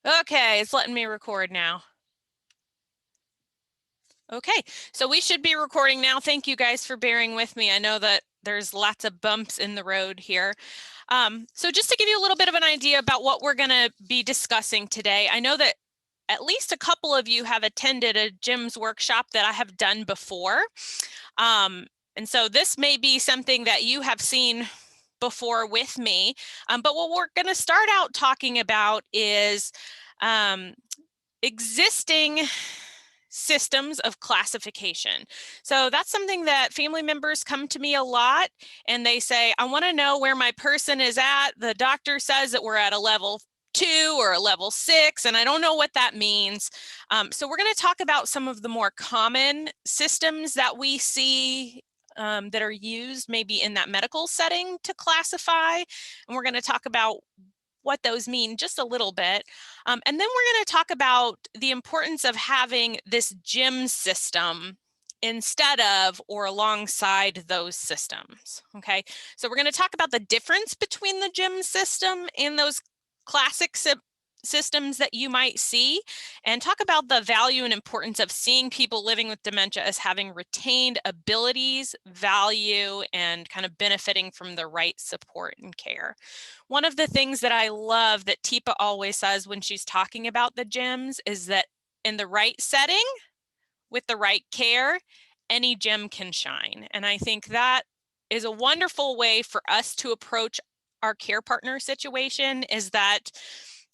Okay, it's letting me record now. Okay, so we should be recording now. Thank you guys for bearing with me. I know that there's lots of bumps in the road here. So just to give you a little bit of an idea about what we're going to be discussing today, I know that at least a couple of you have attended a GYMS workshop that I have done before. And so this may be something that you have seen before with me. But what we're going to start out talking about is existing systems of classification. So that's something that family members come to me a lot and they say, I want to know where my person is at. The doctor says that we're at a level 2 or a level 6, and I don't know what that means. So we're going to talk about some of the more common systems that we see that are used maybe in that medical setting to classify. And we're going to talk about what those mean just a little bit. And then we're going to talk about the importance of having this GYMS system instead of or alongside those systems. Okay, so we're going to talk about the difference between the GYMS system and those classic systems that you might see, and talk about the value and importance of seeing people living with dementia as having retained abilities, value, and kind of benefiting from the right support and care. One of the things that I love that Teepa always says when she's talking about the GYMS is that in the right setting, with the right care, any gym can shine. And I think that is a wonderful way for us to approach our care partner situation, is that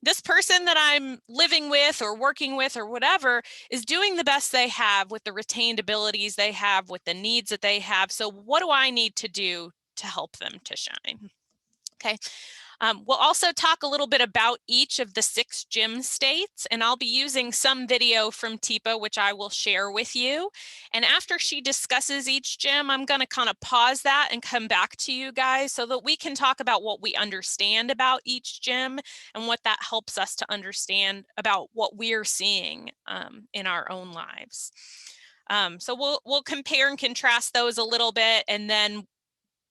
this person that I'm living with or working with or whatever is doing the best they have with the retained abilities they have, with the needs that they have. So what do I need to do to help them to shine? Okay. We'll also talk a little bit about each of the 6 GYMS states, and I'll be using some video from Teepa, which I will share with you. And after she discusses each GYM, I'm going to kind of pause that and come back to you guys so that we can talk about what we understand about each GYM and what that helps us to understand about what we're seeing in our own lives. So we'll compare and contrast those a little bit, and then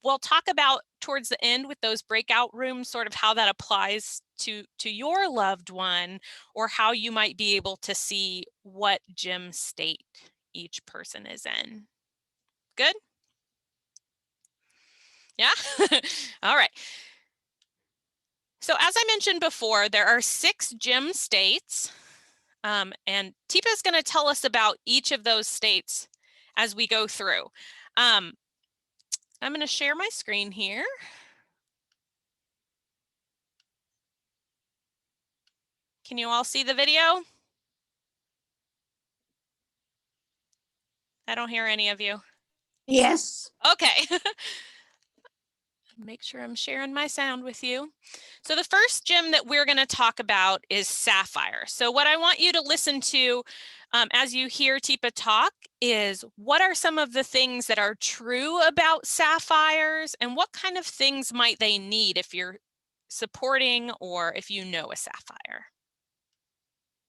we'll talk about towards the end with those breakout rooms, sort of how that applies to your loved one, or how you might be able to see what GYM state each person is in. Good? Yeah? All right. So as I mentioned before, there are 6 GYM states, and Teepa is going to tell us about each of those states as we go through. I'm going to share my screen here. Can you all see the video? I don't hear any of you. Yes. Okay. Make sure I'm sharing my sound with you. So the first GYM that we're going to talk about is Sapphire. So what I want you to listen to as you hear Teepa talk is, what are some of the things that are true about Sapphires, and what kind of things might they need if you're supporting or if you know a Sapphire?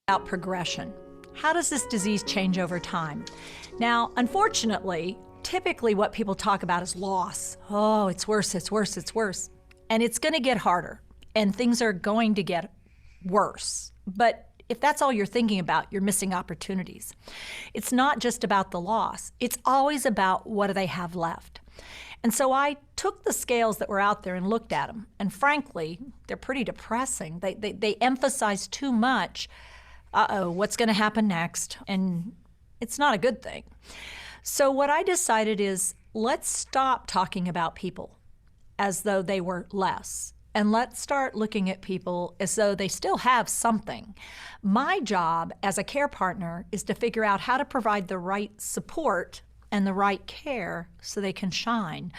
About progression. How does this disease change over time? Now, unfortunately, typically what people talk about is loss. Oh, it's worse, it's worse, it's worse. And it's going to get harder, and things are going to get worse. But if that's all you're thinking about, you're missing opportunities. It's not just about the loss. It's always about what do they have left. And so I took the scales that were out there and looked at them. And frankly, they're pretty depressing. They emphasize too much, what's going to happen next? And it's not a good thing. So what I decided is, let's stop talking about people as though they were less, and let's start looking at people as though they still have something. My job as a care partner is to figure out how to provide the right support and the right care so they can shine.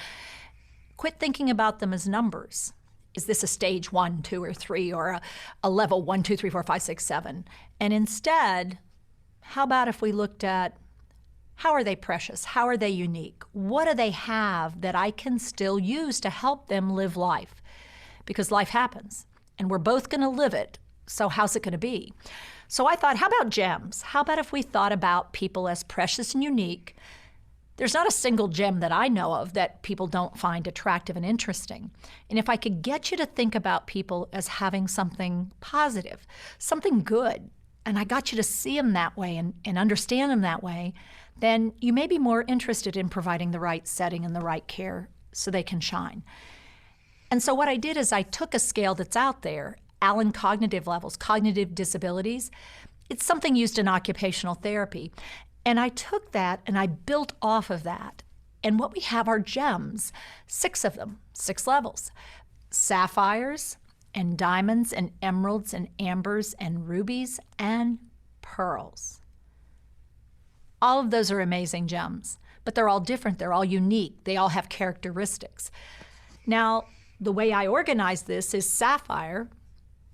Quit thinking about them as numbers. Is this a stage 1, 2, or 3, or a level 1, 2, 3, 4, 5, 6, 7? And instead, how about if we looked at, how are they precious? How are they unique? What do they have that I can still use to help them live life? Because life happens, and we're both going to live it, so how's it going to be? So I thought, how about GEMS? How about if we thought about people as precious and unique, There's not a single gem that I know of that people don't find attractive and interesting. And if I could get you to think about people as having something positive, something good, and I got you to see them that way and understand them that way, then you may be more interested in providing the right setting and the right care so they can shine. And so what I did is I took a scale that's out there, Allen Cognitive Levels, cognitive disabilities. It's something used in occupational therapy. And I took that and I built off of that. And what we have are gems, 6 of them, 6 levels. Sapphires and diamonds and emeralds and ambers and rubies and pearls. All of those are amazing gems, but they're all different, they're all unique, they all have characteristics. Now, the way I organize this is sapphire.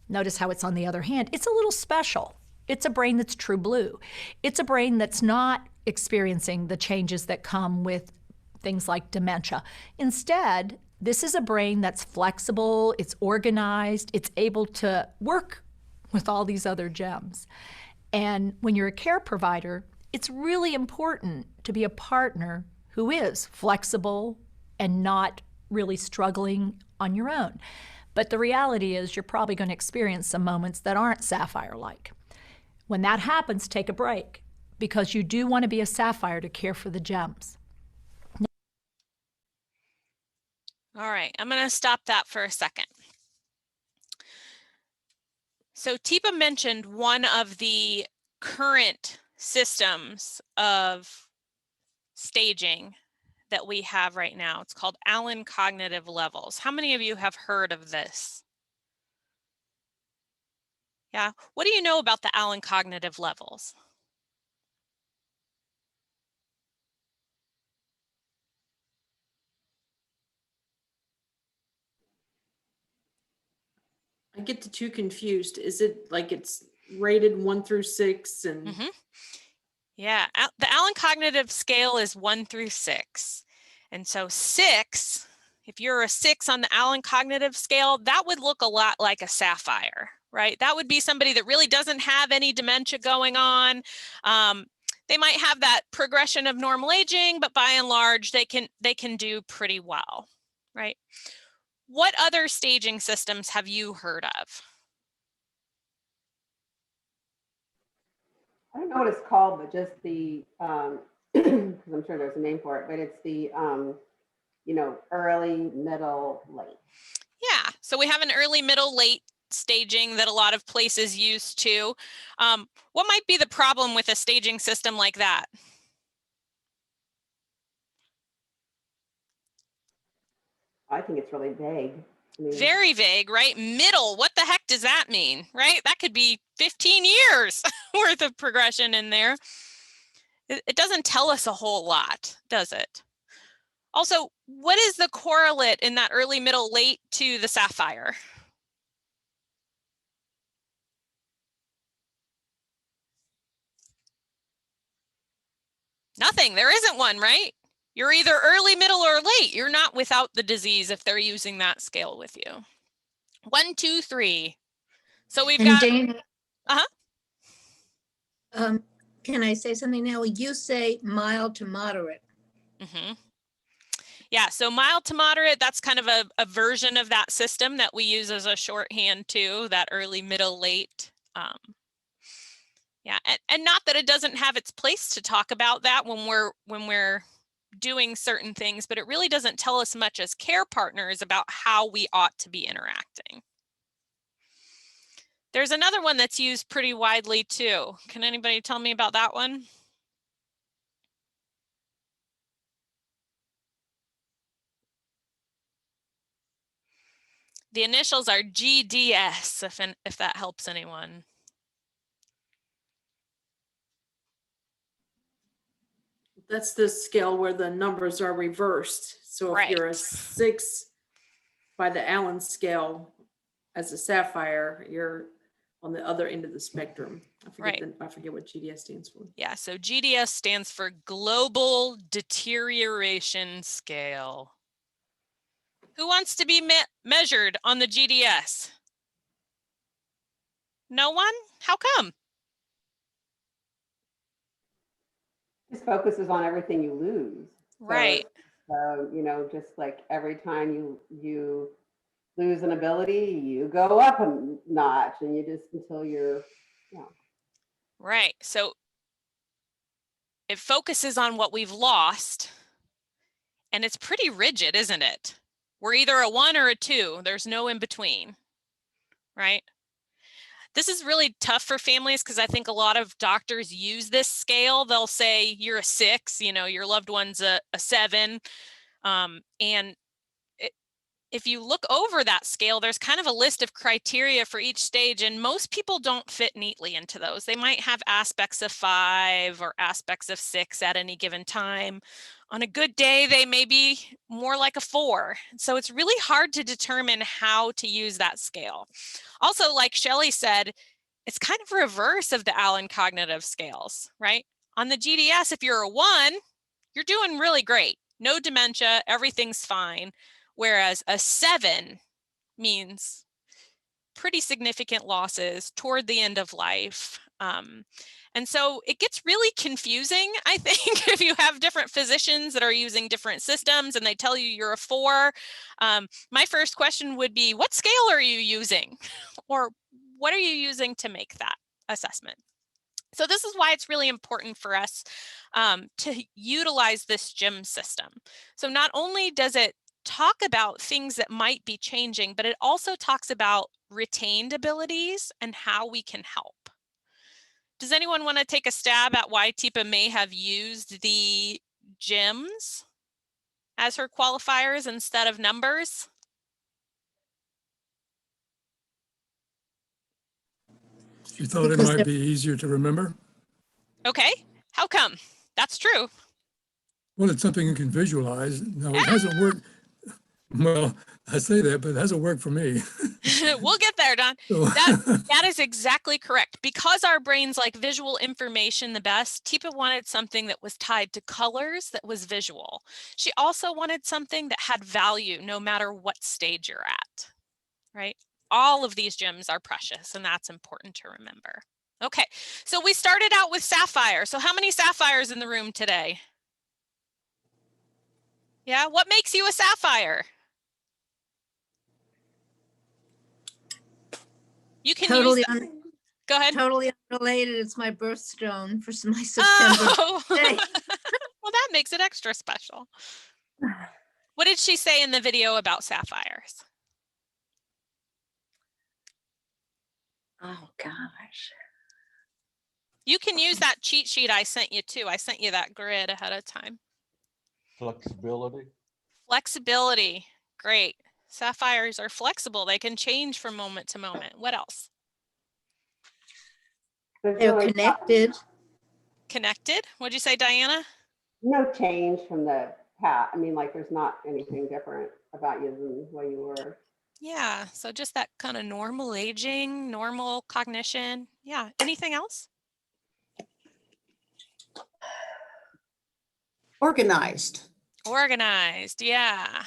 Notice how it's on the other hand. It's a little special. It's a brain that's true blue. It's a brain that's not experiencing the changes that come with things like dementia. Instead, this is a brain that's flexible, it's organized, it's able to work with all these other gems. And when you're a care provider, it's really important to be a partner who is flexible and not really struggling on your own. But the reality is you're probably going to experience some moments that aren't sapphire-like. When that happens, take a break, because you do want to be a sapphire to care for the gems. All right, I'm going to stop that for a second. So Teepa mentioned one of the current systems of staging that we have right now. It's called Allen Cognitive Levels. How many of you have heard of this? Yeah, what do you know about the Allen Cognitive Levels? I get the 2 confused. Is it like it's rated 1 through 6 and Yeah, the Allen Cognitive Scale is 1 through 6. And so 6, if you're a 6 on the Allen Cognitive Scale, that would look a lot like a sapphire, right? That would be somebody that really doesn't have any dementia going on. They might have that progression of normal aging, but by and large, they can do pretty well, right? What other staging systems have you heard of? I don't know what it's called, but just the, because I'm sure there's a name for it, but it's the, early, middle, late. Yeah, so we have an early, middle, late staging that a lot of places use too. What might be the problem with a staging system like that? I think it's really vague. Very vague, right? Middle, what the heck does that mean, right? That could be 15 years worth of progression in there. It doesn't tell us a whole lot, does it? Also, what is the correlate in that early, middle, late to the sapphire? Nothing, there isn't one, right? You're either early, middle, or late. You're not without the disease if they're using that scale with you. 1, 2, 3. So we've got. Dana, Uh-huh. Can I say something now? You say mild to moderate. Mm-hmm. Yeah, so mild to moderate, that's kind of a version of that system that we use as a shorthand too, that early, middle, late. Yeah, and not that it doesn't have its place to talk about that when we're doing certain things, but it really doesn't tell us much as care partners about how we ought to be interacting. There's another one that's used pretty widely too. Can anybody tell me about that one? The initials are GDS, if that helps anyone. that's the scale where the numbers are reversed. So if you're a Right. 6 by the Allen scale as a sapphire, you're on the other end of the spectrum. I forget what GDS stands for. Yeah, so GDS stands for Global Deterioration Scale. Who wants to be measured on the GDS? No one? How come? Just focuses on everything you lose. Right. So, you know, just like every time you lose an ability, you go up a notch, and you just until you're, you know. Right. So it focuses on what we've lost, and it's pretty rigid, isn't it? We're either a 1 or a 2. There's no in between, right? This is really tough for families because I think a lot of doctors use this scale. They'll say you're a 6, you know, your loved one's a 7. And if you look over that scale, there's kind of a list of criteria for each stage, and most people don't fit neatly into those. They might have aspects of 5 or aspects of 6 at any given time. On a good day, they may be more like a 4. So it's really hard to determine how to use that scale. Also, like Shelley said, it's kind of reverse of the Allen cognitive scales, right? On the GDS, if you're a 1, you're doing really great. No dementia, everything's fine. Whereas a 7 means pretty significant losses toward the end of life. And so it gets really confusing, I think, if you have different physicians that are using different systems and they tell you you're a 4. My first question would be, what scale are you using? Or what are you using to make that assessment? So this is why it's really important for us to utilize this GYM system. So not only does it talk about things that might be changing, but it also talks about retained abilities and how we can help. Does anyone want to take a stab at why Teepa may have used the GYMs as her qualifiers instead of numbers? She thought it might be easier to remember. Okay, how come? That's true. Well, it's something you can visualize. No, it hasn't worked. Well, I say that, but it hasn't worked for me. We'll get there, Don. So, That is exactly correct. Because our brains like visual information the best, Teepa wanted something that was tied to colors that was visual. She also wanted something that had value no matter what stage you're at, right? All of these GYMs are precious, and that's important to remember. Okay, so we started out with Sapphire. So how many Sapphires in the room today? Yeah, what makes you a Sapphire? You can Totally, use go ahead. totally unrelated. It's my birthstone for my September Oh. day. Well, that makes it extra special. What did she say in the video about sapphires? Oh gosh. You can use that cheat sheet I sent you too. I sent you that grid ahead of time. Flexibility. Flexibility. Great. Sapphires are flexible. They can change from moment to moment. What else? They're connected. Connected. What'd you say, Diana? No change from the past. I mean, like there's not anything different about you than what you were. Yeah. So just that kind of normal aging, normal cognition. Yeah. Anything else? Organized. Organized. Yeah.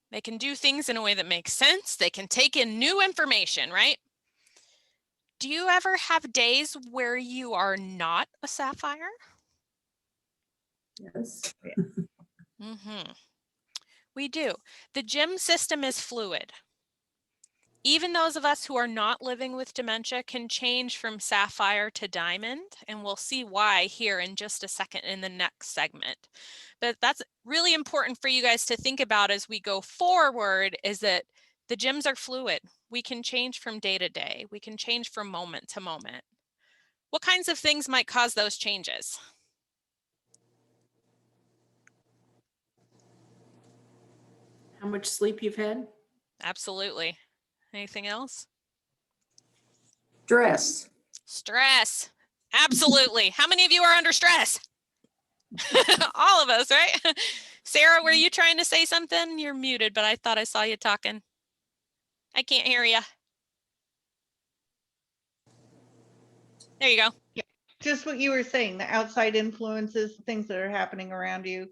They can do things in a way that makes sense. They can take in new information, right? Do you ever have days where you are not a sapphire? Yes. Mm-hmm. We do. The GYM system is fluid. Even those of us who are not living with dementia can change from sapphire to diamond, and we'll see why here in just a second in the next segment. But that's really important for you guys to think about as we go forward, is that the GYMs are fluid. We can change from day to day. We can change from moment to moment. What kinds of things might cause those changes? How much sleep you've had? Absolutely. Anything else? Stress. Stress. Absolutely. How many of you are under stress? All of us, right? Sarah, were you trying to say something? You're muted, but I thought I saw you talking. I can't hear you. There you go. Just what you were saying, the outside influences, things that are happening around you.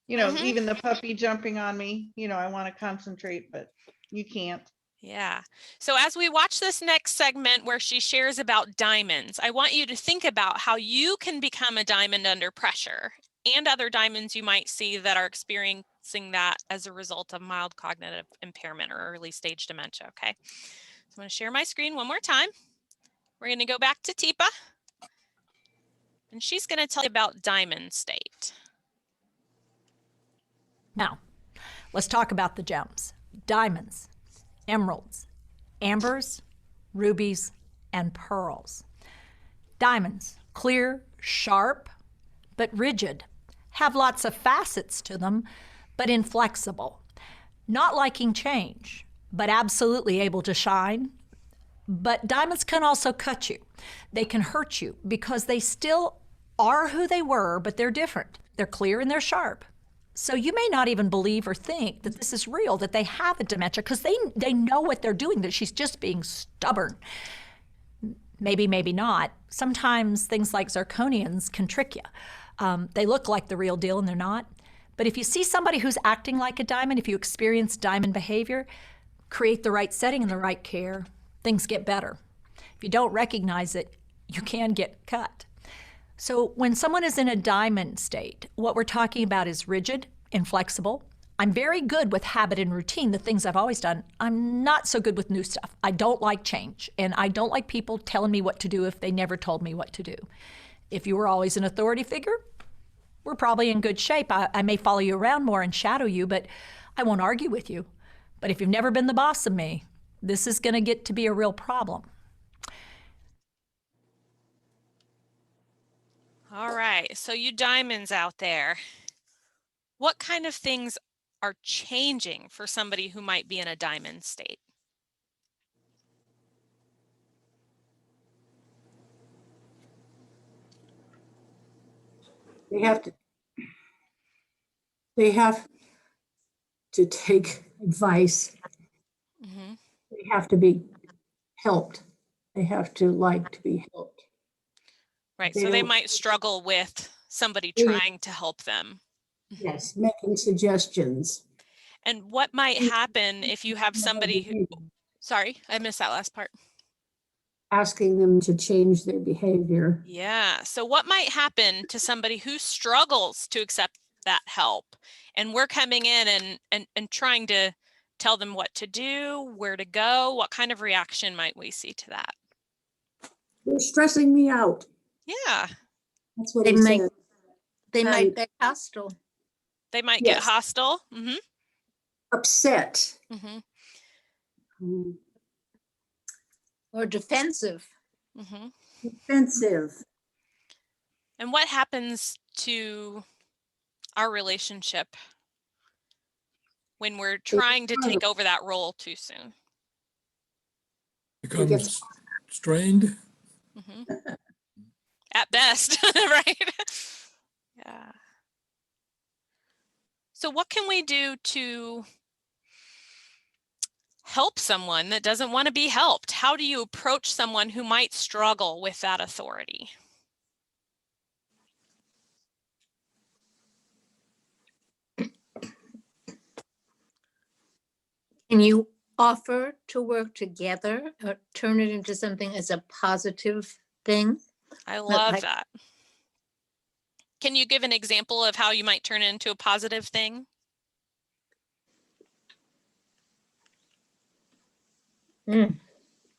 You know, Mhm. even the puppy jumping on me, you know, I want to concentrate, but you can't. Yeah. So as we watch this next segment where she shares about diamonds, I want you to think about how you can become a diamond under pressure and other diamonds you might see that are experiencing that as a result of mild cognitive impairment or early stage dementia, okay? So I'm gonna share my screen one more time. We're gonna go back to Teepa, and she's gonna tell you about diamond state. Now, let's talk about the gems. Diamonds, emeralds, ambers, rubies, and pearls. Diamonds, clear, sharp, but rigid, have lots of facets to them, but inflexible. Not liking change, but absolutely able to shine. But diamonds can also cut you. They can hurt you because they still are who they were, but they're different. They're clear and they're sharp. So you may not even believe or think that this is real, that they have a dementia, because they know what they're doing, that she's just being stubborn. Maybe, maybe not. Sometimes things like zirconians can trick you. They look like the real deal and they're not. But if you see somebody who's acting like a diamond, if you experience diamond behavior, create the right setting and the right care, things get better. If you don't recognize it, you can get cut. So when someone is in a diamond state, what we're talking about is rigid, inflexible. I'm very good with habit and routine, the things I've always done. I'm not so good with new stuff. I don't like change, and I don't like people telling me what to do if they never told me what to do. If you were always an authority figure, we're probably in good shape. I may follow you around more and shadow you, but I won't argue with you. But if you've never been the boss of me, this is going to get to be a real problem. All right, so you diamonds out there, what kind of things are changing for somebody who might be in a diamond state? They have to take advice. Mm-hmm. They have to be helped. They have to like to be helped. Right, They so they don't- might struggle with somebody Yeah. trying to help them. Yes, making suggestions. And what might happen if you have somebody who, sorry, I missed that last part. Asking them to change their behavior. Yeah, so what might happen to somebody who struggles to accept that help? And we're coming in and trying to tell them what to do, where to go. What kind of reaction might we see to that? You're stressing me out. Yeah, That's what They he might- said. They might And- get hostile. they might get Yes. hostile. Mm-hmm, Upset. mm-hmm, Mm, Or defensive. mm-hmm. Defensive. And what happens to our relationship when we're trying to take over that role too soon? Becomes strained. Mm-hmm. At best, right? Yeah. So what can we do to help someone that doesn't want to be helped? How do you approach someone who might struggle with that authority? Can you offer to work together or turn it into something as a positive thing? I love like- that. Can you give an example of how you might turn it into a positive thing? Mm.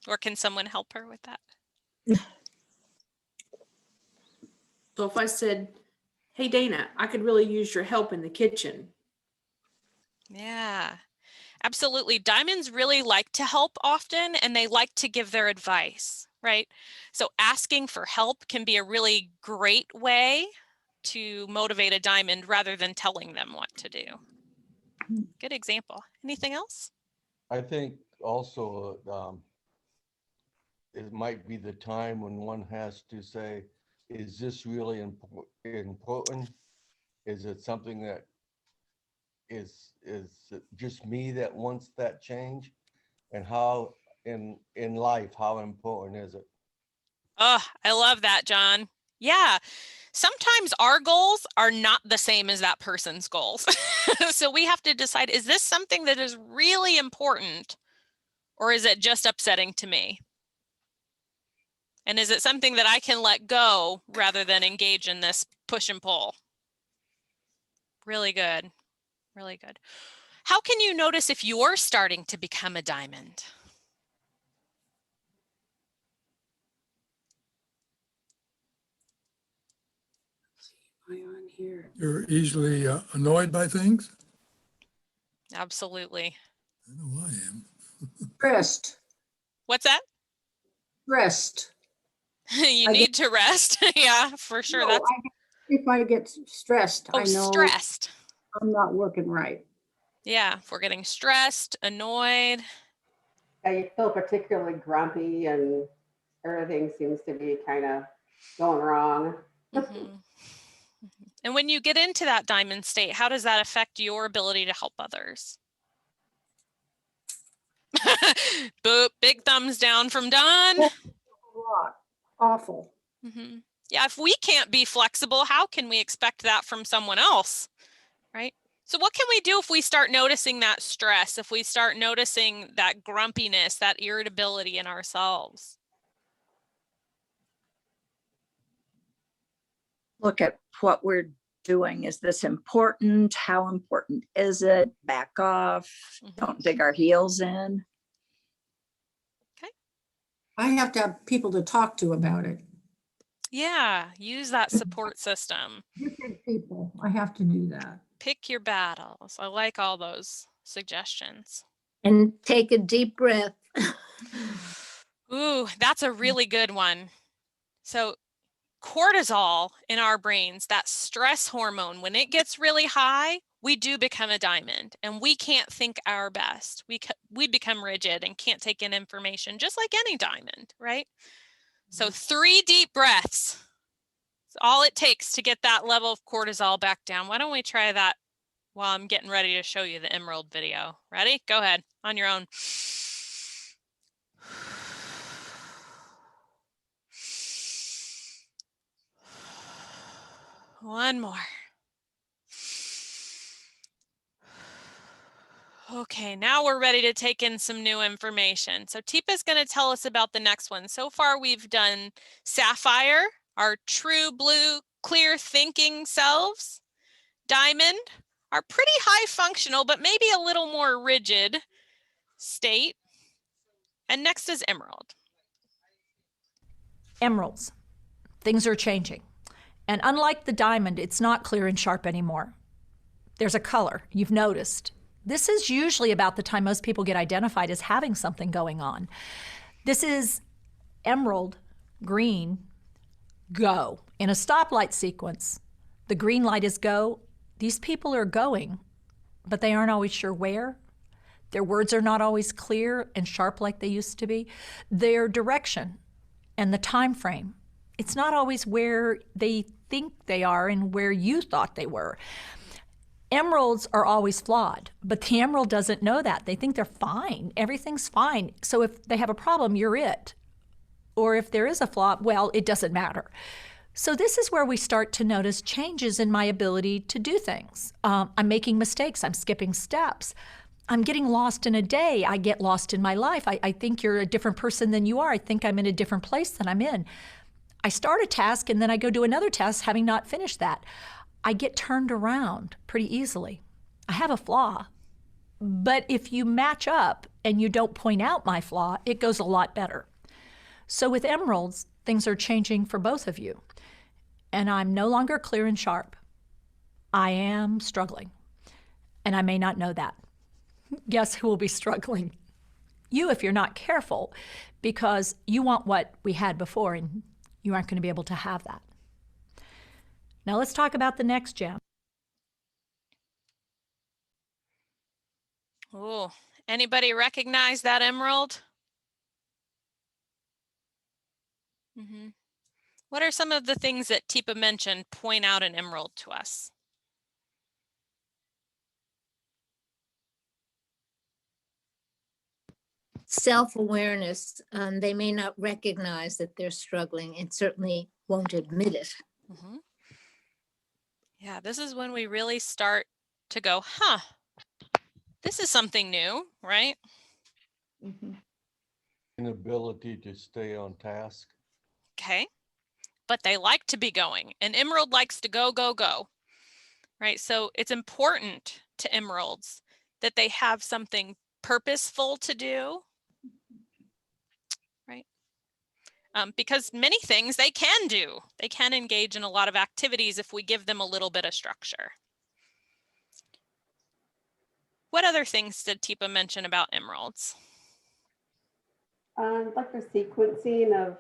Or can someone help her with that? So if I said, hey, Dana, I could really use your help in the kitchen. Yeah, absolutely. Diamonds really like to help often, and they like to give their advice, right? So asking for help can be a really great way to motivate a diamond rather than telling them what to do. Good example. Anything else? I think also, it might be the time when one has to say, is this really important? Is it something that is it just me that wants that change? And how in life, how important is it? Oh, I love that, John. Yeah, sometimes our goals are not the same as that person's goals. So we have to decide, is this something that is really important, or is it just upsetting to me? And is it something that I can let go rather than engage in this push and pull? Really good. Really good. How can you notice if you're starting to become a diamond? Am I on here? You're easily annoyed by things? Absolutely. I know I am. Stressed, What's that? stressed. You I need to rest. Yeah, for sure. No, That's if I get stressed, I know stressed. I'm not working right. Yeah, if we're getting stressed, annoyed. Yeah, you feel particularly grumpy and everything seems to be kind of going wrong. Mhm. And when you get into that diamond state, how does that affect your ability to help others? Boop, big thumbs down from Don. A lot. Awful. Mhm. Yeah, if we can't be flexible, how can we expect that from someone else? Right? So what can we do if we start noticing that stress, if we start noticing that grumpiness, that irritability in ourselves? Look at what we're doing. Is this important? How important is it? Back off. Don't dig our heels in. I have to have people to talk to about it. Yeah, use that support system. Different people. I have to do that. Pick your battles. I like all those suggestions. And take a deep breath. Ooh, that's a really good one. So cortisol in our brains, that stress hormone, when it gets really high, we do become a diamond and we can't think our best. We become rigid and can't take in information just like any diamond, right? So 3 deep breaths. It's all it takes to get that level of cortisol back down. Why don't we try that while I'm getting ready to show you the emerald video? Ready? Go ahead on your own. One more. Okay, now we're ready to take in some new information. So Teepa's going to tell us about the next one. So far we've done sapphire, our true blue, clear thinking selves. Diamond, our pretty high functional, but maybe a little more rigid state. And next is emerald. Emeralds. Things are changing. And unlike the diamond, it's not clear and sharp anymore. There's a color, you've noticed. This is usually about the time most people get identified as having something going on. This is emerald, green, go. In a stoplight sequence, the green light is go. These people are going, but they aren't always sure where. Their words are not always clear and sharp like they used to be. Their direction and the time frame, it's not always where they think they are and where you thought they were. Emeralds are always flawed, but the emerald doesn't know that. They think they're fine. Everything's fine. So if they have a problem, you're it. Or if there is a flaw, well, it doesn't matter. So this is where we start to notice changes in my ability to do things. I'm making mistakes. I'm skipping steps. I'm getting lost in a day. I get lost in my life. I think you're a different person than you are. I think I'm in a different place than I'm in. I start a task and then I go do another task having not finished that. I get turned around pretty easily. I have a flaw, but if you match up and you don't point out my flaw, it goes a lot better. So with emeralds, things are changing for both of you. And I'm no longer clear and sharp. I am struggling, and I may not know that. Guess who will be struggling? You, if you're not careful, because you want what we had before, and you aren't going to be able to have that. Now let's talk about the next gem. Oh, anybody recognize that emerald? Mm-hmm. What are some of the things that Teepa mentioned point out an emerald to us? Self-awareness. They may not recognize that they're struggling and certainly won't admit it. Mm-hmm. Yeah, this is when we really start to go, huh, this is something new, right? Inability to stay on task. Okay. But they like to be going. An emerald likes to go, go, go. right? So it's important to emeralds that they have something purposeful to do, right? Because many things they can do. They can engage in a lot of activities if we give them a little bit of structure. What other things did Teepa mention about emeralds? Like the sequencing of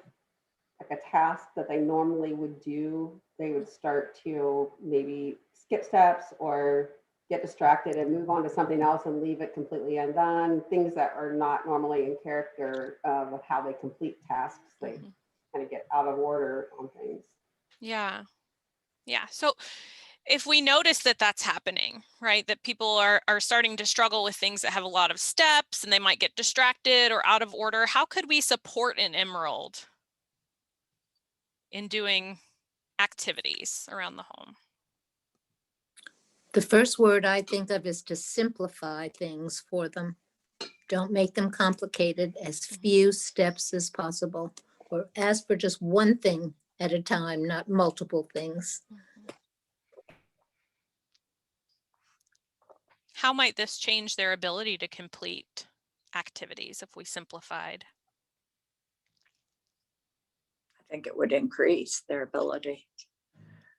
like a task that they normally would do, they would start to maybe skip steps or get distracted and move on to something else and leave it completely undone. Things that are not normally in character of how they complete tasks. They kind of get out of order on things. Yeah. Yeah. So if we notice that that's happening, right, that people are starting to struggle with things that have a lot of steps and they might get distracted or out of order, how could we support an emerald in doing activities around the home? The first word I think of is to simplify things for them. Don't make them complicated, as few steps as possible, or ask for just one thing at a time, not multiple things. How might this change their ability to complete activities if we simplified? I think it would increase their ability.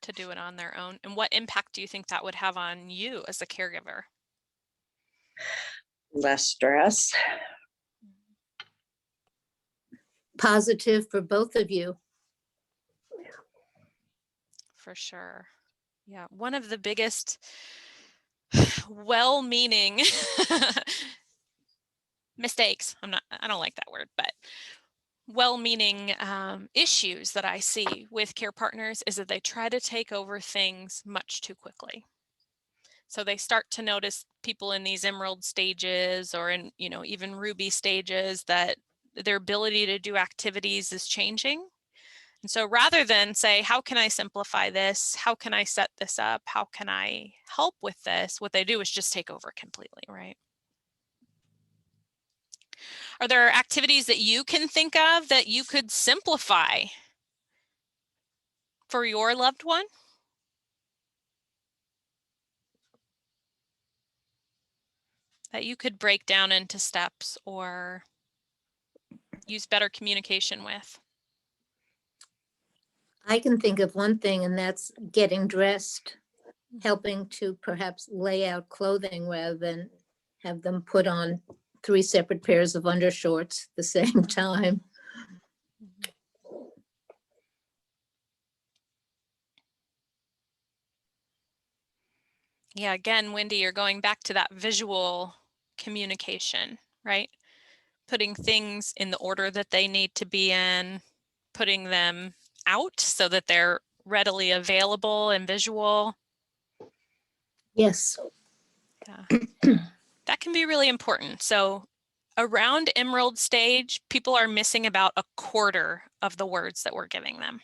To do it on their own? And what impact do you think that would have on you as a caregiver? Less stress. Positive for both of you. For sure. Yeah, one of the biggest well-meaning mistakes, I don't like that word, but well-meaning issues that I see with care partners is that they try to take over things much too quickly. So they start to notice people in these emerald stages or in, even ruby stages that their ability to do activities is changing. And so rather than say, how can I simplify this? How can I set this up? How can I help with this? What they do is just take over completely, right? Are there activities that you can think of that you could simplify for your loved one? That you could break down into steps or use better communication with? I can think of one thing, and that's getting dressed, helping to perhaps lay out clothing rather than have them put on 3 separate pairs of undershorts at the same time. Yeah, again, Wendy, you're going back to that visual communication, right? Putting things in the order that they need to be in, putting them out so that they're readily available and visual. Yes. Yeah. That can be really important. So around Emerald stage, people are missing about 1/4 of the words that we're giving them.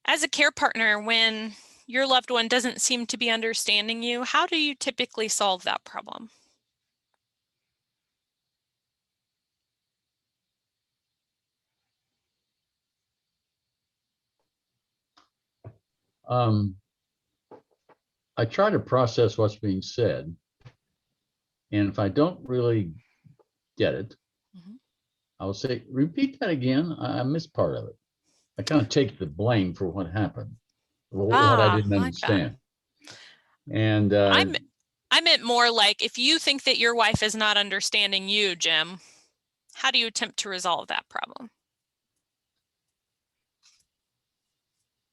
As a care partner, when your loved one doesn't seem to be understanding you, how do you typically solve that problem? I try to process what's being said. And if I don't really get it, I will say, repeat that again. I missed part of it. I kind of take the blame for what happened, what I didn't understand. And I meant more like, if you think that your wife is not understanding you, Jim, how do you attempt to resolve that problem?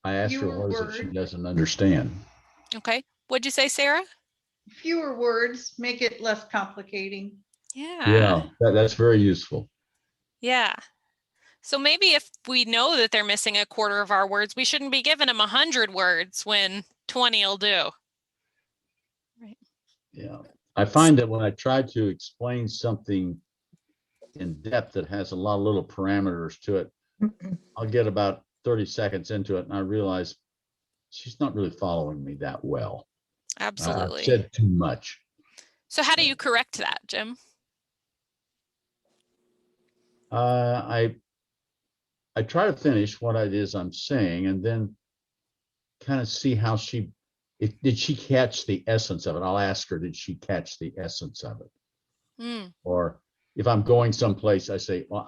I asked her, what is it she doesn't understand? Okay. What'd you say, Sarah? Fewer words, make it less complicating. Yeah. Yeah, that's very useful. Yeah. So maybe if we know that they're missing 1/4 of our words, we shouldn't be giving them 100 words when 20 will do. Right. Yeah. I find that when I try to explain something in depth that has a lot of little parameters to it, I'll get about 30 seconds into it and I realize she's not really following me that well. Absolutely. I've said too much. So how do you correct that, Jim? I I try to finish what it is I'm saying and then kind of see how did she catch the essence of it? I'll ask her, did she catch the essence of it? Mm, Or if I'm going someplace, I say, well,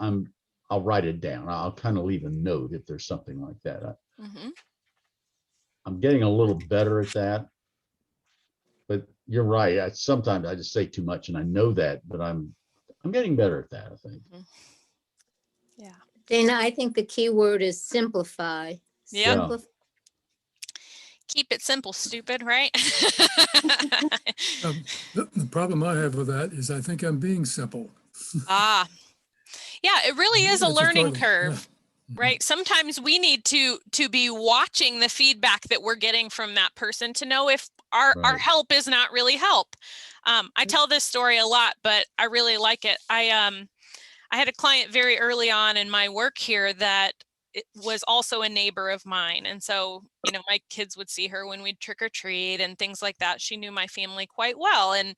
I'll write it down. I'll kind of leave a note if there's something like that. mhm. I'm getting a little better at that. But you're right. Sometimes I just say too much and I know that, but I'm getting better at that, I think. Yeah. Dana, I think the key word is simplify. Yep. Yeah. Keep it simple, stupid, right? The problem I have with that is I think I'm being simple. Ah, yeah, it really is a That's a learning struggle, curve, right? Sometimes we need to be watching the feedback that we're getting from that person to know if our Right. help is not really help. I tell this story a lot, but I really like it. I had a client very early on in my work here that it was also a neighbor of mine. And so, you know, my kids would see her when we'd trick or treat and things like that. She knew my family quite well. And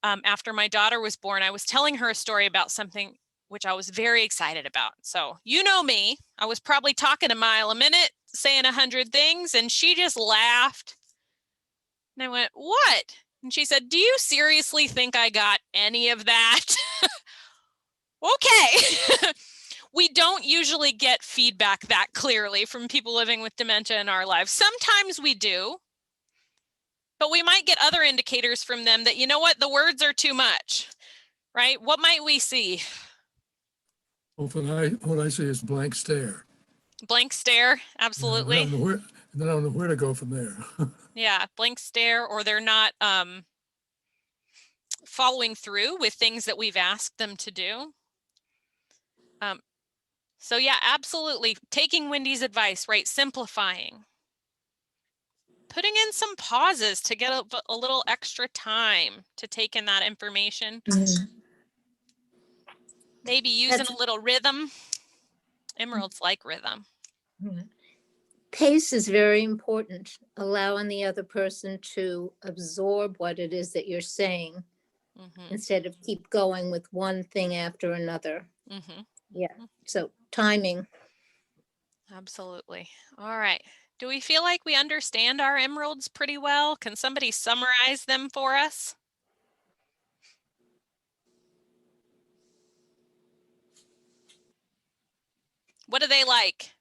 after my daughter was born, I was telling her a story about something which I was very excited about. So, you know me, I was probably talking a mile a minute, saying 100 things, and she just laughed. And I went, "What?" And she said, "Do you seriously think I got any of that?" Okay. We don't usually get feedback that clearly from people living with dementia in our lives. Sometimes we do, but we might get other indicators from them that, you know what, the words are too much, right? What might we see? Often what I see is blank stare. Blank stare, And absolutely. then I don't know where to go from there. Yeah, blank stare, or they're not following through with things that we've asked them to do. So yeah, absolutely. Taking Wendy's advice, right? Simplifying. Putting in some pauses to get a little extra time to take in that information. Maybe using a little rhythm. Emeralds like rhythm. Pace is very important, allowing the other person to absorb what it is that you're saying Mhm, instead of keep going with one thing after another. mhm. Yeah, so timing. Absolutely. All right. Do we feel like we understand our emeralds pretty well? Can somebody summarize them for us? What do they like?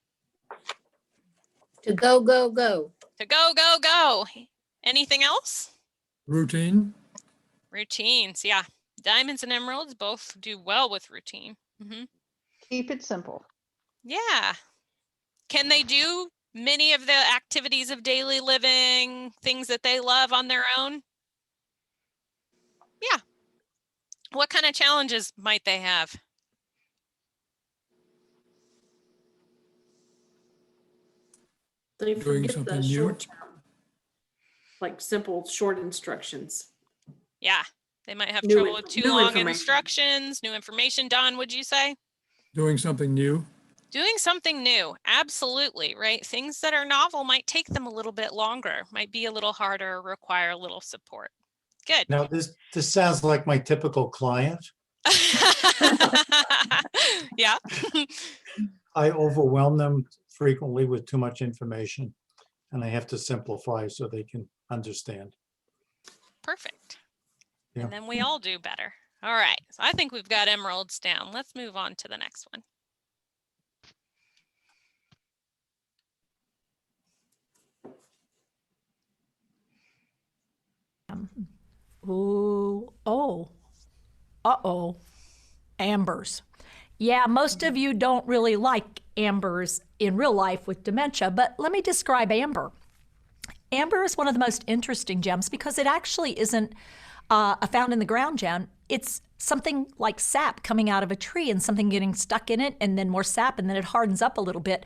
To go, go, go. To go, go, go. Anything else? Routine, Routines. Yeah. Diamonds and emeralds both do well with routine. Keep it simple. Yeah. Can they do many of the activities of daily living, things that they love on their own? Yeah. What kind of challenges might they have? They Doing forget something the new. short term, like simple, short instructions. Yeah. They might have New trouble with too new long information. instructions, new information. Don, would you say? doing something new. Doing something new. Absolutely, right? Things that are novel might take them a little bit longer, might be a little harder, require a little support. Good. Now, this sounds like my typical client. Yeah. I overwhelm them frequently with too much information, and I have to simplify so they can understand. Perfect. Yeah. And then we all do better. All right. So I think we've got emeralds down. Let's move on to the next one. Ooh, oh, uh-oh, ambers. Yeah, most of you don't really like ambers in real life with dementia, but let me describe amber. Amber is one of the most interesting gems because it actually isn't a found in the ground gem. It's something like sap coming out of a tree and something getting stuck in it and then more sap and then it hardens up a little bit.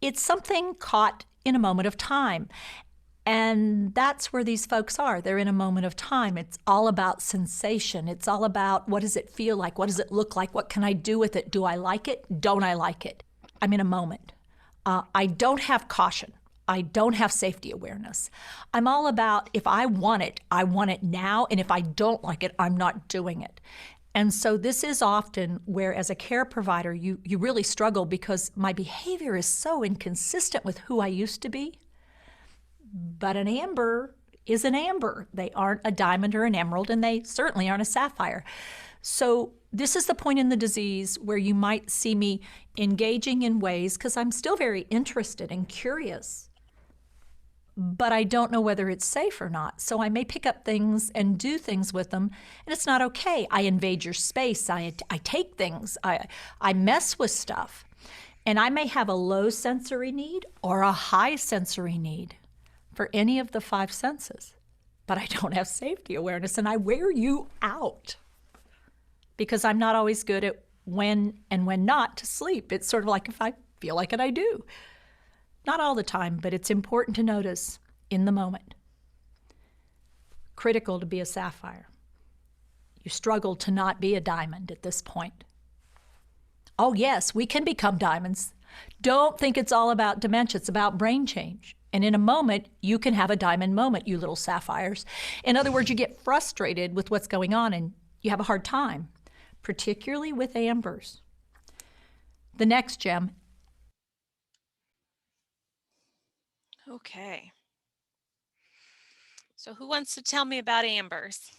It's something caught in a moment of time. And that's where these folks are. They're in a moment of time. It's all about sensation. It's all about what does it feel like? What does it look like? What can I do with it? Do I like it? Don't I like it? I'm in a moment. I don't have caution. I don't have safety awareness. I'm all about if I want it now. And if I don't like it, I'm not doing it. And so this is often where, as a care provider, you really struggle because my behavior is so inconsistent with who I used to be. But an amber is an amber. They aren't a diamond or an emerald, and they certainly aren't a sapphire. So this is the point in the disease where you might see me engaging in ways, because I'm still very interested and curious, but I don't know whether it's safe or not. So I may pick up things and do things with them, and it's not okay. I invade your space. I take things. I mess with stuff. And I may have a low sensory need or a high sensory need for any of the 5 senses, but I don't have safety awareness, and I wear you out because I'm not always good at when and when not to sleep. It's sort of like if I feel like it, I do. Not all the time, but it's important to notice in the moment. Critical to be a sapphire. You struggle to not be a diamond at this point. Oh yes, we can become diamonds. Don't think it's all about dementia, it's about brain change. And in a moment, you can have a diamond moment, you little sapphires. In other words, you get frustrated with what's going on and you have a hard time, particularly with ambers. The next gem. Okay. So who wants to tell me about ambers?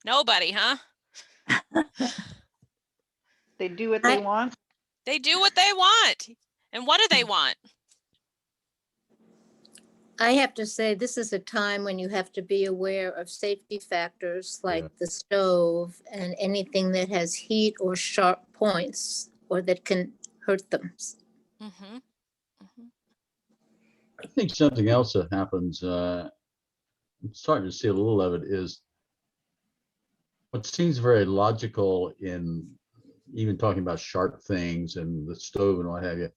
Nobody, huh? They do what they want. They do what they want. And what do they want? I have to say, this is a time when you have to be aware of safety factors like the stove and anything that has heat or sharp points or that can hurt them. Mm-hmm. I think something else that happens, I'm starting to see a little of it, is what seems very logical in even talking about sharp things and the stove and what have you.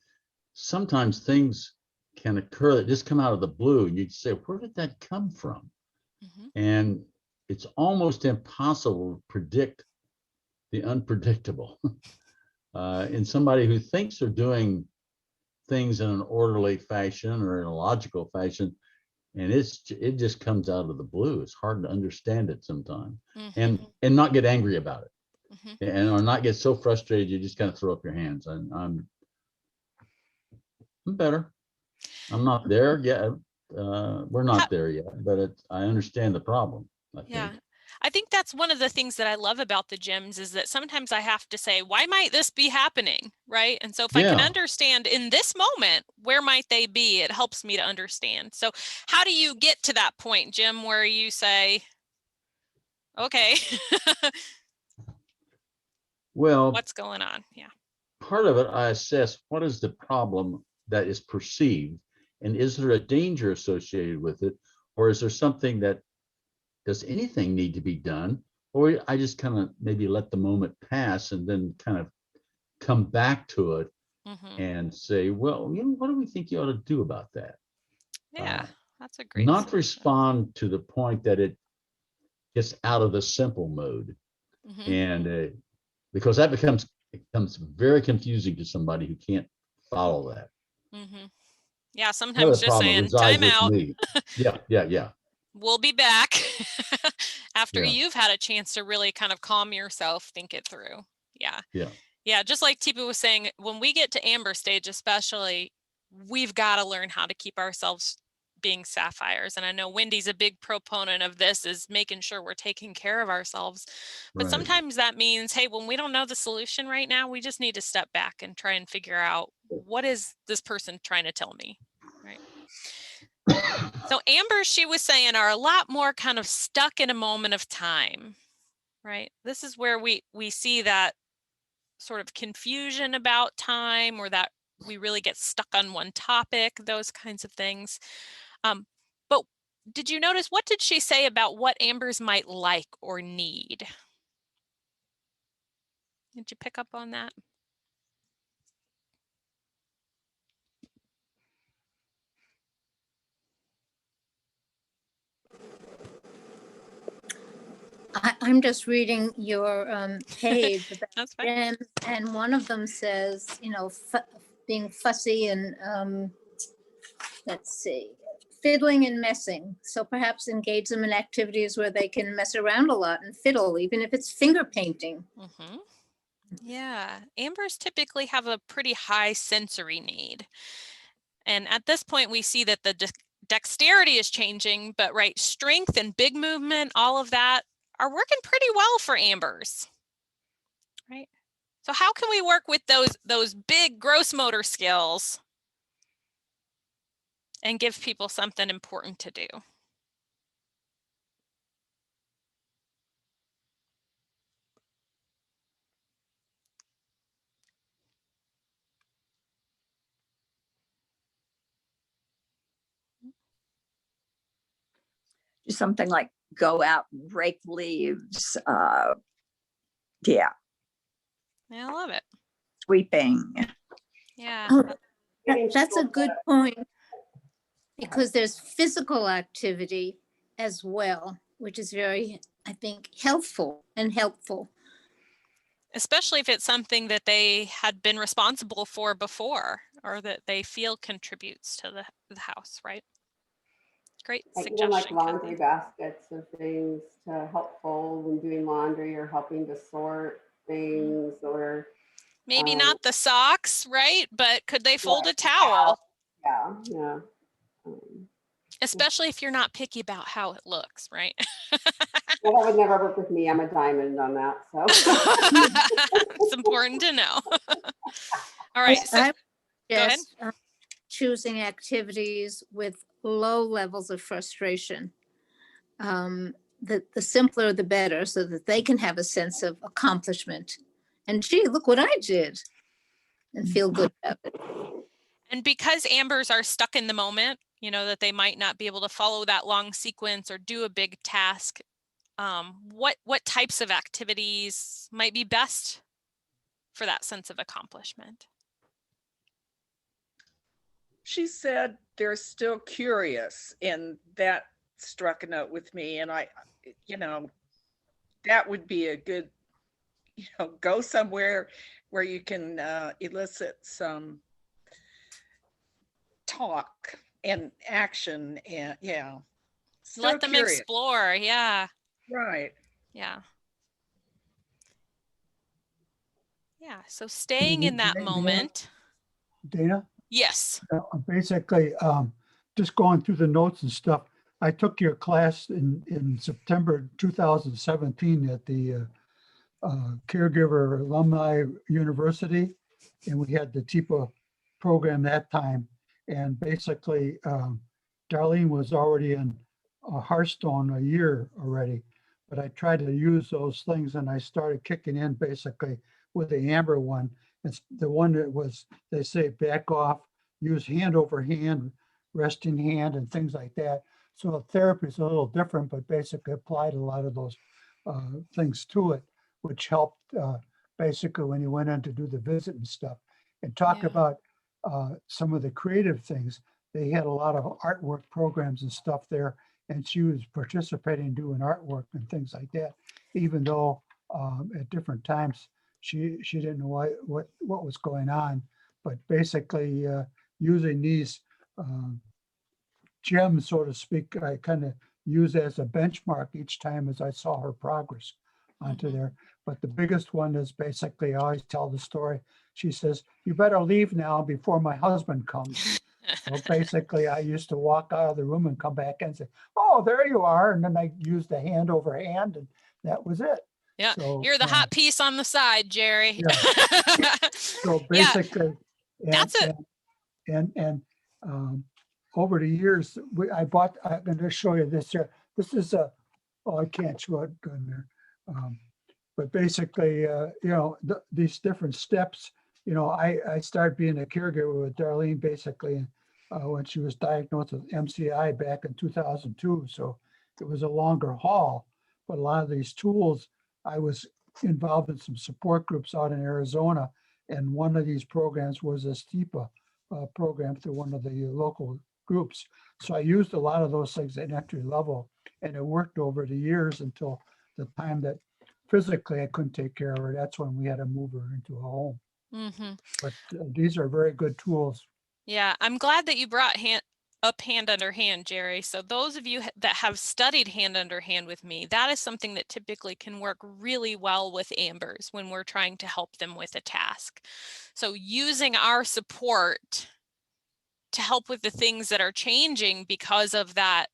Sometimes things can occur that just come out of the blue and you say, where did that come from? Mm-hmm. And it's almost impossible to predict the unpredictable. In somebody who thinks they're doing things in an orderly fashion or in a logical fashion, and it just comes out of the blue. It's hard to understand it sometimes. Mm-hmm. and not get angry about it. Mm-hmm. And or not get so frustrated you just kind of throw up your hands. I'm better. I'm not there yet. We're not there yet, but I understand the problem. Yeah. I think that's one of the things that I love about the gems is that sometimes I have to say, why might this be happening? Right. And so if I can understand in this moment, where might they be? It helps me to understand. So how do you get to that point, Jim, where you say, okay, well, what's going on? Yeah. Part of it, I assess what is the problem that is perceived, and is there a danger associated with it, or is there something that, does anything need to be done, or I just kind of maybe let the moment pass and then kind of come back to it and say, well, what do we think you ought to do about that? Yeah, that's a great Not solution. respond to the point that it gets out of the simple mode, and because that becomes very confusing to somebody who can't follow that. Yeah, sometimes just saying time out. Yeah. We'll be back after you've had a chance to really kind of calm yourself, think it through. Yeah. Just like Teepa was saying, when we get to amber stage, especially, we've got to learn how to keep ourselves being sapphires. And I know Wendy's a big proponent of this, is making sure we're taking care of ourselves. But sometimes that means, hey, when we don't know the solution right now, we just need to step back and try and figure out, what is this person trying to tell me? Right. So amber, she was saying, are a lot more kind of stuck in a moment of time, right? This is where we see that sort of confusion about time, or that we really get stuck on one topic, those kinds of things. But did you notice, what did she say about what ambers might like or need? Did you pick up on that? I'm just reading your page about gems, and one of them says, being fussy and let's see, fiddling and messing. So perhaps engage them in activities where they can mess around a lot and fiddle, even if it's finger painting. Mhm. Yeah, Ambers typically have a pretty high sensory need. And at this point, we see that the dexterity is changing, but right, strength and big movement, all of that are working pretty well for Ambers. Right. So how can we work with those big gross motor skills and give people something important to do? Do something like go out and rake leaves. Yeah, Yeah, I love it. sweeping. Yeah. Oh, that's a good point. Because there's physical activity as well, which is very, I think, healthful and helpful. Especially if it's something that they had been responsible for before, or that they feel contributes to the house, right? Great Like even like suggestion, laundry Kathy. baskets of things to help fold when doing laundry or helping to sort things or Maybe um, not the socks, right? But could they fold yeah, a towel? yeah. Especially if you're not picky about how it looks, right? Well, that would never work with me. I'm a diamond on that, so. It's important to know. All right, so I go ahead. suggest choosing activities with low levels of frustration. The simpler, the better, so that they can have a sense of accomplishment. And gee, look what I did, and feel good about it. And because Ambers are stuck in the moment, you know, that they might not be able to follow that long sequence or do a big task, what types of activities might be best for that sense of accomplishment? She said they're still curious, and that struck a note with me. And I, that would be a good, go somewhere where you can elicit some talk and action, and Let them curious. explore. Yeah. Right. Yeah. Yeah. So staying in that moment. Dana? Yes. Basically, just going through the notes and stuff, I took your class in September 2017 at the Caregiver Alumni University, and we had the TIPA program that time. And basically, Darlene was already in Hearthstone a year already, but I tried to use those things and I started kicking in basically with the Amber one. It's the one that was, they say, back off, use hand over hand, resting hand and things like that. So therapy is a little different, but basically applied a lot of those things to it, which helped basically when you went in to do the visit and stuff. And talk about some of the creative things. They had a lot of artwork programs and stuff there, and she was participating, doing artwork and things like that, even though at different times she didn't know what was going on. But basically using these gems, so to speak, I kind of use as a benchmark each time as I saw her progress onto there. But the biggest one is basically, I always tell the story. She says, "You better leave now before my husband comes." So basically, I used to walk out of the room and come back and say, "Oh, there you are." And then I used the hand over hand, and that was it. Yeah, so, you're the hot piece on the side, Jerry. Yeah. So basically, that's it. And over the years, I'm going to show you this here. This is I can't show it good there. But basically, these different steps, I started being a caregiver with Darlene basically when she was diagnosed with MCI back in 2002. So it was a longer haul, but a lot of these tools, I was involved in some support groups out in Arizona. And one of these programs was a STIPA program through one of the local groups. So I used a lot of those things at entry level, and it worked over the years until the time that physically I couldn't take care of her. That's when we had to move her into a home. But these are very good tools. Yeah, I'm glad that you brought up hand under hand, Jerry. So those of you that have studied hand under hand with me, that is something that typically can work really well with ambers when we're trying to help them with a task. So using our support to help with the things that are changing because of that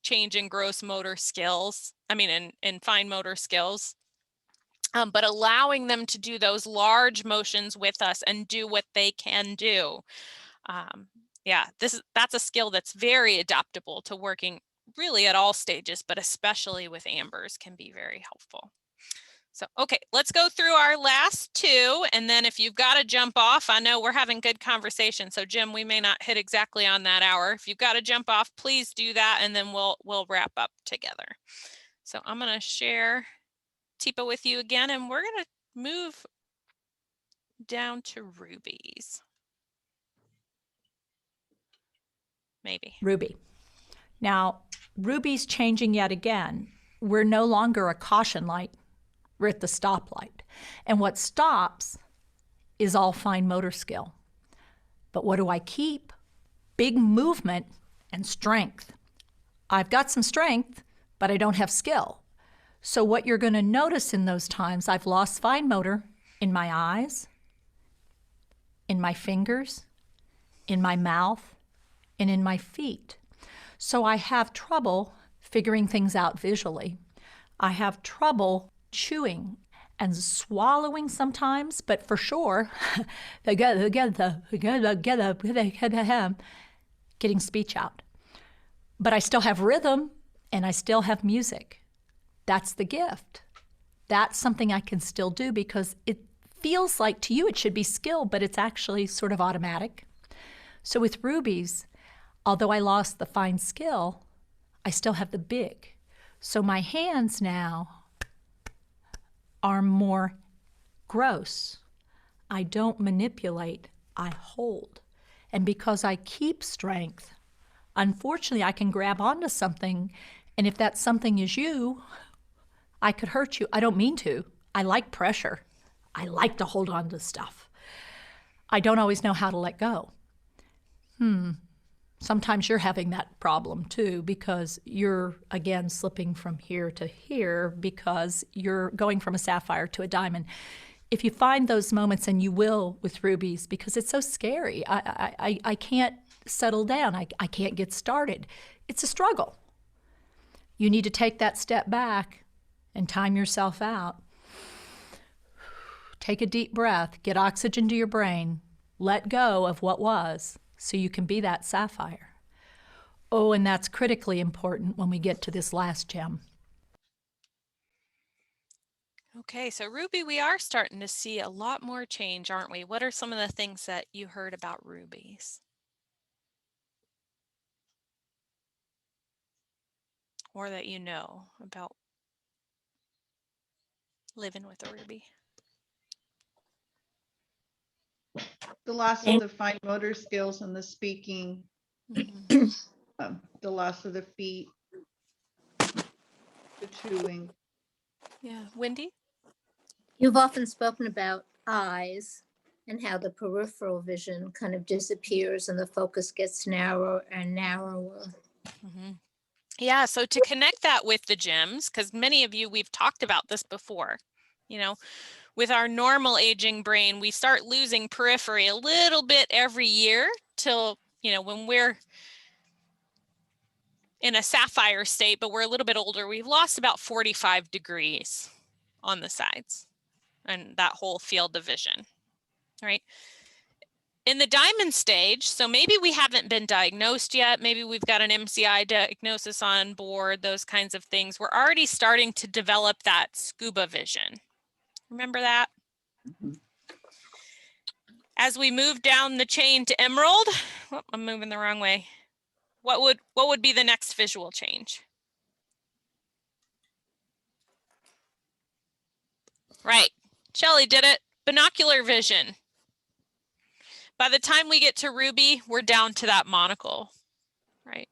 change in gross motor skills, in fine motor skills, but allowing them to do those large motions with us and do what they can do. Yeah, that's a skill that's very adaptable to working really at all stages, but especially with ambers can be very helpful. So, okay, let's go through our last two. And then if you've got to jump off, I know we're having good conversation. So Jim, we may not hit exactly on that hour. If you've got to jump off, please do that. And then we'll wrap up together. So I'm going to share TIPA with you again, and we're going to move down to rubies. Maybe. Ruby. Now, Ruby's changing yet again. We're no longer a caution light. We're at the stoplight. And what stops is all fine motor skill. But what do I keep? Big movement and strength. I've got some strength, but I don't have skill. So what you're going to notice in those times, I've lost fine motor in my eyes, in my fingers, in my mouth, and in my feet. So I have trouble figuring things out visually. I have trouble chewing and swallowing sometimes, but for sure, getting speech out. But I still have rhythm and I still have music. That's the gift. That's something I can still do because it feels like to you it should be skill, but it's actually sort of automatic. So with rubies, although I lost the fine skill, I still have the big. So my hands now are more gross. I don't manipulate, I hold. And because I keep strength, unfortunately I can grab onto something, and if that something is you, I could hurt you. I don't mean to. I like pressure. I like to hold on to stuff. I don't always know how to let go. Sometimes you're having that problem too, because you're, again, slipping from here to here because you're going from a sapphire to a diamond. If you find those moments, and you will with rubies, because it's so scary, I can't settle down. I can't get started. It's a struggle. You need to take that step back and time yourself out. Take a deep breath, get oxygen to your brain, let go of what was so you can be that sapphire. Oh, and that's critically important when we get to this last gem. Okay, so Ruby, we are starting to see a lot more change, aren't we? What are some of the things that you heard about rubies? Or that you know about living with a ruby? The loss of the fine motor skills and the speaking, the loss of the feet, the chewing. Yeah, Wendy? You've often spoken about eyes and how the peripheral vision kind of disappears and the focus gets narrower and narrower. Yeah, so to connect that with the gems, because many of you, we've talked about this before, you know, with our normal aging brain, we start losing periphery a little bit every year till, you know, when we're in a sapphire state, but we're a little bit older, we've lost about 45 degrees on the sides and that whole field of vision, right? In the diamond stage, so maybe we haven't been diagnosed yet, maybe we've got an MCI diagnosis on board, those kinds of things. We're already starting to develop that scuba vision. Remember that? As we move down the chain to emerald, oh, I'm moving the wrong way. What would be the next visual change? Right, Shelley did it, binocular vision. By the time we get to ruby, we're down to that monocle, right?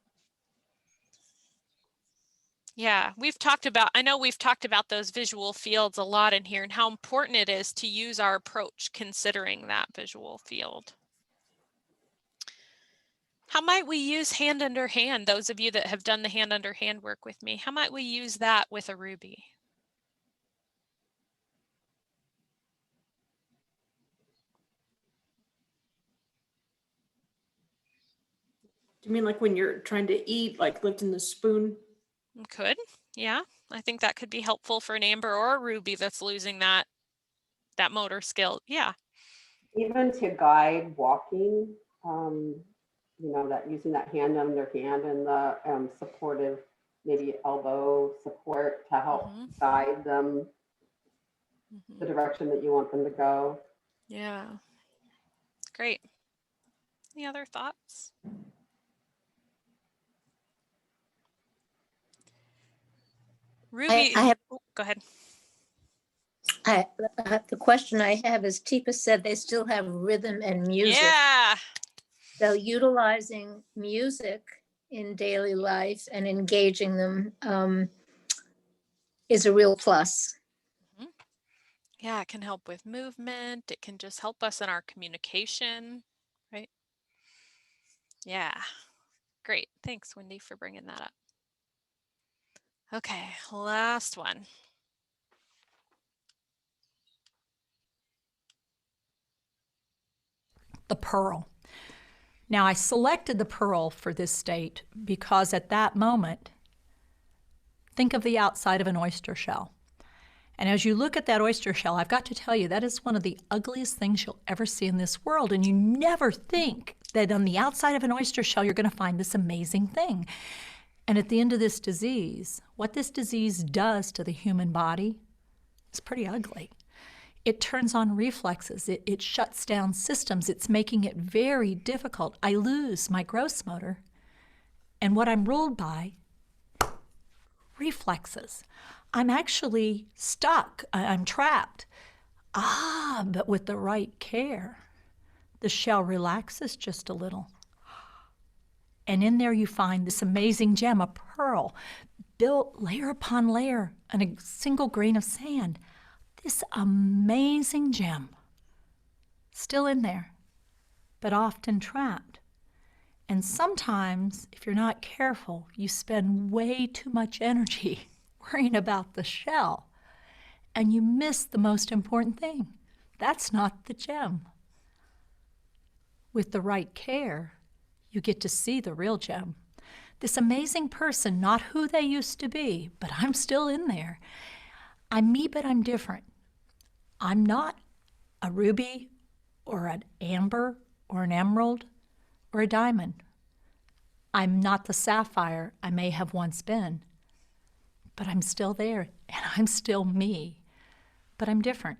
Yeah, I know we've talked about those visual fields a lot in here and how important it is to use our approach considering that visual field. How might we use hand under hand? Those of you that have done the hand under hand work with me, how might we use that with a ruby? Do you mean like when you're trying to eat, like lifting the spoon? Could, yeah. I think that could be helpful for an amber or a ruby that's losing that motor skill. Yeah. Even to guide walking, that using that hand on their hand and the supportive, maybe elbow support to help guide them the direction that you want them to go. Yeah. Great. Any other thoughts? Ruby, I have, go ahead. the question I have is, Teepa said they still have rhythm and music. Yeah. So utilizing music in daily life and engaging them is a real plus. Yeah, it can help with movement. It can just help us in our communication, right? Yeah. Great. Thanks, Wendy, for bringing that up. Okay, last one. The pearl. Now, I selected the pearl for this state because at that moment, think of the outside of an oyster shell. And as you look at that oyster shell, I've got to tell you, that is one of the ugliest things you'll ever see in this world. And you never think that on the outside of an oyster shell, you're going to find this amazing thing. And at the end of this disease, what this disease does to the human body is pretty ugly. It turns on reflexes. It shuts down systems. It's making it very difficult. I lose my gross motor. And what I'm ruled by? Reflexes. I'm actually stuck. I'm trapped. But with the right care, the shell relaxes just a little. And in there you find this amazing gem, a pearl, built layer upon layer on a single grain of sand. This amazing gem, still in there, but often trapped. And sometimes, if you're not careful, you spend way too much energy worrying about the shell, and you miss the most important thing. That's not the gem. With the right care, you get to see the real gem. This amazing person, not who they used to be, but I'm still in there. I'm me, but I'm different. I'm not a ruby or an amber or an emerald or a diamond. I'm not the sapphire I may have once been, but I'm still there and I'm still me, but I'm different.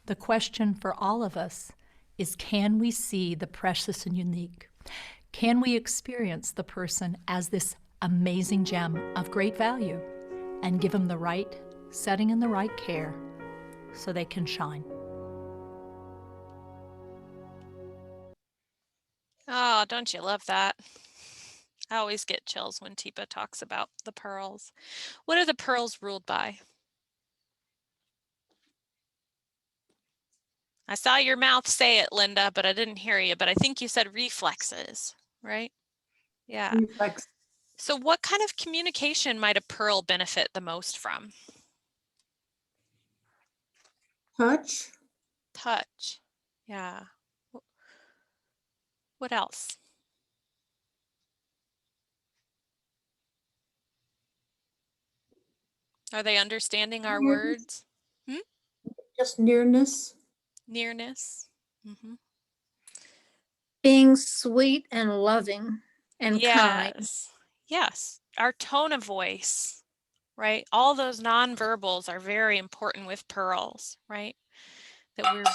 The question for all of us is, can we see the precious and unique? Can we experience the person as this amazing gem of great value and give them the right setting and the right care so they can shine? Oh, don't you love that? I always get chills when Teepa talks about the pearls. What are the pearls ruled by? I saw your mouth say it, Linda, but I didn't hear you. But I think you said reflexes, right? Yeah. Reflex. So what kind of communication might a pearl benefit the most from? Touch. Touch. Yeah. What else? Are they understanding our words? Just nearness. Nearness. Mm-hmm. Being sweet and loving and kind. Yes. Our tone of voice, right? All those nonverbals are very important with pearls, right? That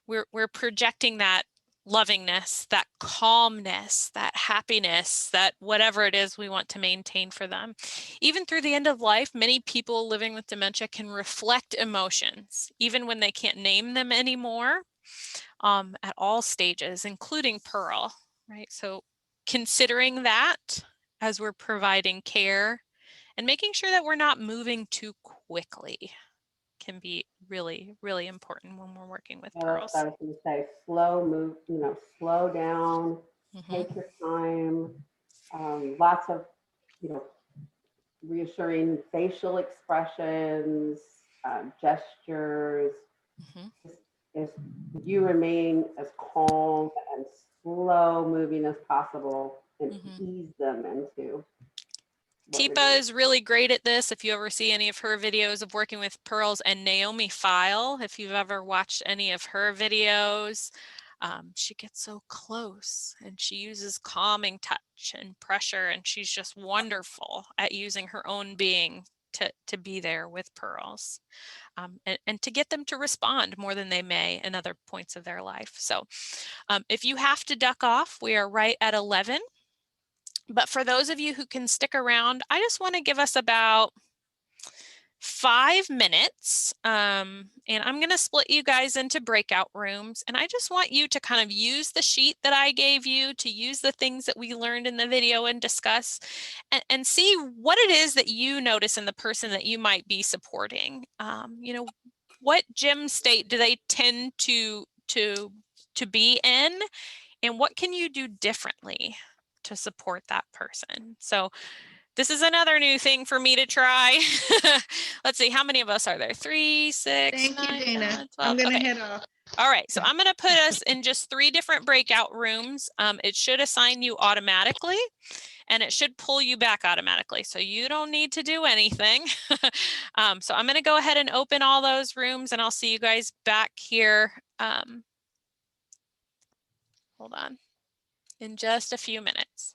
we're projecting that lovingness, that calmness, that happiness, that whatever it is we want to maintain for them. Even through the end of life, many people living with dementia can reflect emotions, even when they can't name them anymore, at all stages, including Pearl, right? So considering that as we're providing care and making sure that we're not moving too quickly can be really, really important when we're working with pearls. I was going to say, slow move, slow down, Take your time. Lots of, reassuring facial expressions, gestures. If you remain as calm and slow moving as possible and ease them into. Teepa is really great at this. If you ever see any of her videos of working with pearls, and Naomi File, if you've ever watched any of her videos, she gets so close and she uses calming touch and pressure, and she's just wonderful at using her own being to be there with pearls, and to get them to respond more than they may in other points of their life. So if you have to duck off, we are right at 11. But for those of you who can stick around, I just want to give us about 5 minutes, and I'm going to split you guys into breakout rooms, and I just want you to kind of use the sheet that I gave you, to use the things that we learned in the video and discuss, and see what it is that you notice in the person that you might be supporting. What gem state do they tend to be in, and what can you do differently to support that person? So this is another new thing for me to try. Let's see, how many of us are there? 3, 6, Thank 9, you, Dana. 10, 12. I'm gonna Okay. head off. All right, so I'm gonna put us in just 3 different breakout rooms. It should assign you automatically, and it should pull you back automatically, so you don't need to do anything. So I'm gonna go ahead and open all those rooms, and I'll see you guys back here. Hold on, in just a few minutes.